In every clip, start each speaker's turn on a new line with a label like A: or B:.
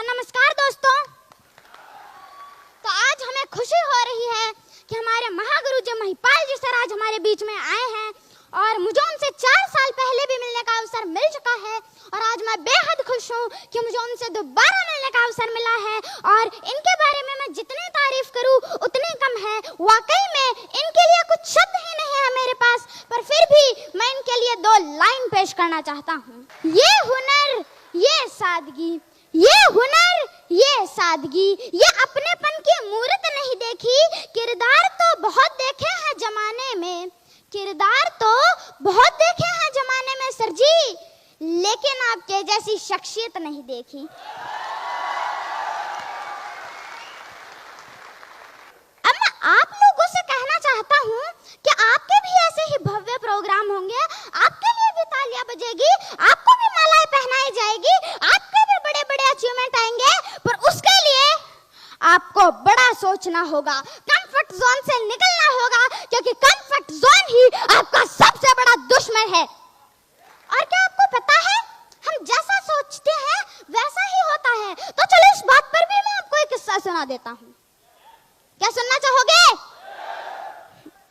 A: तो नमस्कार दोस्तों। तो आज हमें खुशी हो रही है कि हमारे महागुरु जी महिपाल जी सर आज हमारे बीच में आए हैं और मुझे उनसे 4 साल पहले भी मिलने का अवसर मिल चुका है और आज मैं बेहद खुश हूँ कि मुझे उनसे दोबारा मिलने का अवसर मिला है और इनके बारे में मैं जितनी तारीफ करूँ उतनी कम है। वाकई में इनके लिए कुछ शब्द ही नहीं है मेरे पास, पर फिर भी मैं इनके लिए 2 लाइन पेश करना चाहता हूँ। ये हुनर, ये सादगी, ये हुनर, ये सादगी, ये अपनेपन की मूरत नहीं देखी, किरदार तो बहुत देखे हैं जमाने में, किरदार तो बहुत देखे हैं जमाने में सर जी, लेकिन आपके जैसी शख्सियत नहीं देखी। अब मैं आप लोगों से कहना चाहता हूँ कि आपके भी ऐसे ही भव्य प्रोग्राम होंगे, आपके लिए भी तालियां बजेगी, आपको भी मालाएं पहनाई जाएगी, आपके भी बड़े बड़े अचीवमेंट आएंगे, पर उसके लिए आपको बड़ा सोचना होगा, कंफर्ट जोन से निकलना होगा, क्योंकि कंफर्ट जोन ही आपका सबसे बड़ा दुश्मन है। और क्या आपको पता है, हम जैसा सोचते हैं वैसा ही होता है। तो चलो इस बात पर भी मैं आपको एक किस्सा सुना देता हूँ। क्या सुनना चाहोगे?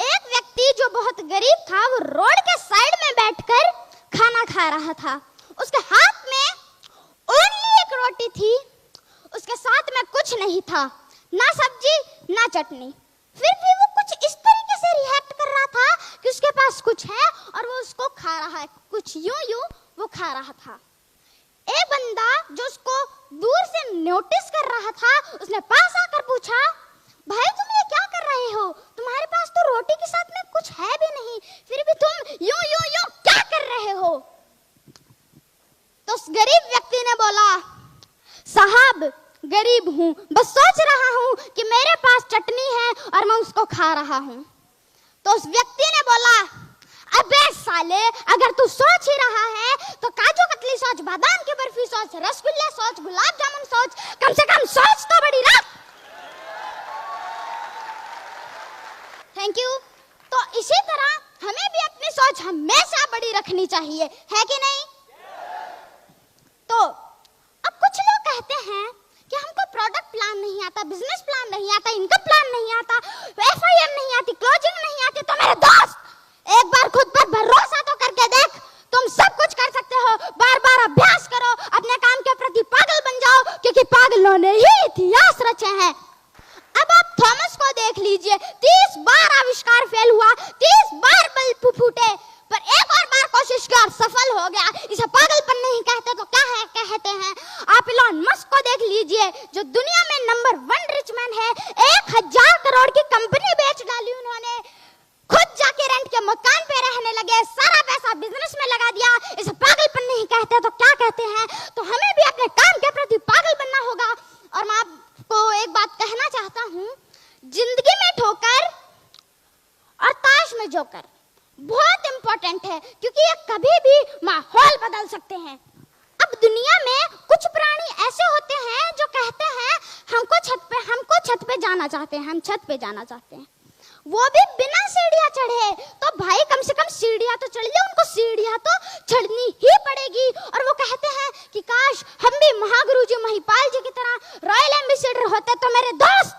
A: एक व्यक्ति जो बहुत गरीब था, वो रोड के साइड में बैठकर खाना खा रहा था। उसके हाथ में ओनली एक रोटी थी, उसके साथ में कुछ नहीं था, ना सब्जी ना चटनी। फिर भी वो कुछ इस तरीके से रिएक्ट कर रहा था कि उसके पास कुछ है और वो उसको खा रहा है, कुछ यूं वो खा रहा था। एक बंदा जो उसको दूर से नोटिस कर रहा था, उसने पास आकर पूछा, भाई तुम ये क्या कर रहे हो? तुम्हारे पास तो रोटी के साथ में कुछ है भी नहीं, फिर भी तुम यूं क्या कर रहे हो? तो उस गरीब व्यक्ति ने बोला, साहब गरीब हूँ, बस सोच रहा हूँ कि मेरे पास चटनी है और मैं उसको खा रहा हूँ। तो उस व्यक्ति ने बोला, अबे साले, अगर तू सोच ही रहा है तो काजू कतली सोच, बादाम की बर्फी सोच, रसगुल्ला सोच, गुलाब जामुन सोच, कम से कम सोच तो बड़ी रख। Thank you. तो इसी तरह हमें भी अपनी सोच हमेशा बड़ी रखनी चाहिए, है कि नहीं? तो अब कुछ लोग कहते हैं कि हमको प्रोडक्ट प्लान नहीं आता, बिजनेस प्लान नहीं आता, इनकम प्लान नहीं आता, एफआईआर नहीं आती, क्लोजिंग नहीं आती। तो मेरे दोस्त, एक बार खुद पर भरोसा तो करके देख, तुम सब कुछ कर सकते हो। बार बार अभ्यास करो, अपने काम के प्रति पागल बन जाओ, क्योंकि पागलों ने ही इतिहास रचे हैं। अब आप थॉमस को देख लीजिए, 30 बार आविष्कार फेल हुआ, 30 बार बल्ब फूटे, पर एक और बार कोशिश की और सफल हो गया। इसे पागलपन नहीं कहते तो क्या है कहते हैं? आप इलॉन मस्क को देख लीजिए, जो दुनिया में नंबर 1 रिच मैन है, 1000 करोड़ की कंपनी बेच डाली उन्होंने, खुद जाके रेंट के मकान पे रहने लगे, सारा पैसा बिजनेस में लगा दिया। इसे पागलपन नहीं कहते तो क्या कहते हैं? तो हमें भी अपने काम के प्रति पागल बनना होगा। और मैं आपको एक बात कहना चाहता हूँ, जिंदगी में ठोकर और ताश में जोकर बहुत इंपॉर्टेंट है, क्योंकि ये कभी भी माहौल बदल सकते हैं। अब दुनिया में कुछ प्राणी ऐसे होते हैं जो कहते हैं हमको छत पे जाना चाहते हैं, हम छत पे जाना चाहते हैं, वो भी बिना सीढ़ियां चढ़े। तो भाई कम से कम सीढ़ियां तो चढ़ ले, उनको सीढ़ियां तो चढ़नी ही पड़ेगी। और वो कहते हैं कि काश हम भी महागुरु जी महिपाल जी की तरह रॉयल एम्बेसडर होते। तो मेरे दोस्त,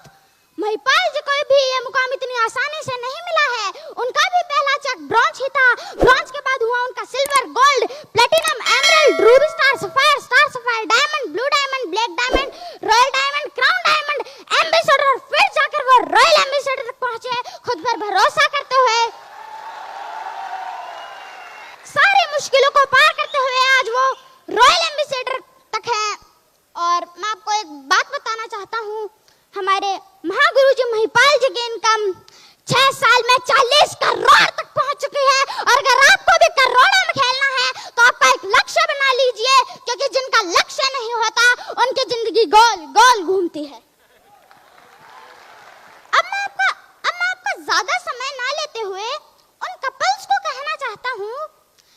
A: महिपाल जी को भी ये मुकाम इतनी आसानी से नहीं मिला है। उनका भी पहला चेक ब्रॉन्ज ही था, ब्रॉन्ज के बाद हुआ उनका silver, gold, platinum, emerald, Ruby star sapphire, diamond, blue diamond, black diamond, royal diamond, crown diamond, ambassador, फिर जाकर वो रॉयल एम्बेसडर तक पहुंचे, खुद पर भरोसा करते हुए, सारी मुश्किलों को पार करते हुए आज वो रॉयल एम्बेसडर तक है। और मैं आपको एक बात बताना चाहता हूँ, हमारे महागुरु जी महिपाल जी की इनकम 6 साल में 40 करोड़ तक पहुंच चुकी है। और अगर आपको भी करोड़ों में खेलना है तो आपका एक लक्ष्य बना लीजिए, क्योंकि जिनका लक्ष्य नहीं होता उनकी जिंदगी गोल गोल घूमती है। अब मैं आपका ज्यादा समय ना लेते हुए उन कपल्स को कहना चाहता हूँ,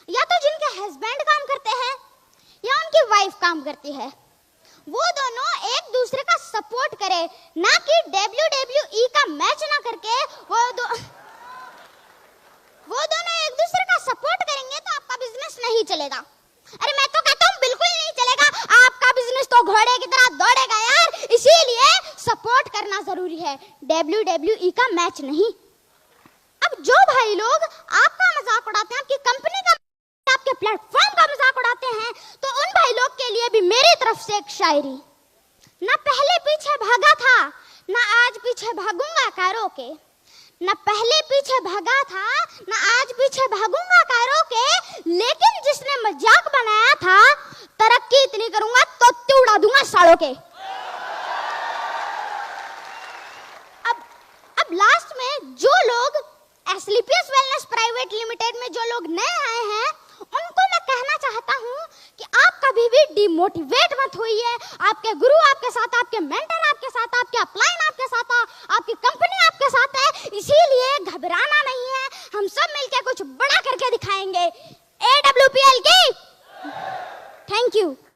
A: या तो जिनके हस्बैंड काम करते हैं या उनकी वाइफ काम करती है, वो दोनों एक दूसरे का सपोर्ट करे, ना कि WWE का मैच ना करके वो दोनों एक दूसरे का सपोर्ट करेंगे तो आपका बिजनेस नहीं चलेगा। अरे मैं तो कहता हूँ बिल्कुल नहीं चलेगा। आपका बिजनेस तो घोड़े की तरह दौड़ करना जरूरी है, WWE का मैच नहीं। अब जो भाई लोग आपका मजाक उड़ाते हैं, आपकी कंपनी का, आपके प्लेटफॉर्म का मजाक उड़ाते हैं, तो उन भाई लोग के लिए भी मेरी तरफ से एक शायरी। ना पहले पीछे भागा था, ना आज पीछे भागूंगा कारों के, ना पहले पीछे भागा था, ना आज पीछे भागूंगा कारों के, लेकिन जिसने मजाक बनाया था, तरक्की इतनी करूंगा तो उड़ा दूंगा सालों के। अब लास्ट में जो लोग एस्क्लेपियस वेलनेस प्राइवेट लिमिटेड में जो लोग नए आए हैं, उनको मैं कहना चाहता हूं कि आप कभी भी डिमोटिवेट मत होइए। आपके गुरु आपके साथ, आपके मेंटर आपके साथ, आपके अपलाइन आपके साथ, आपकी कंपनी आपके साथ है, इसीलिए घबराना नहीं है। हम सब मिलकर कुछ बड़ा करके दिखाएंगे। AWPL की थैंक यू।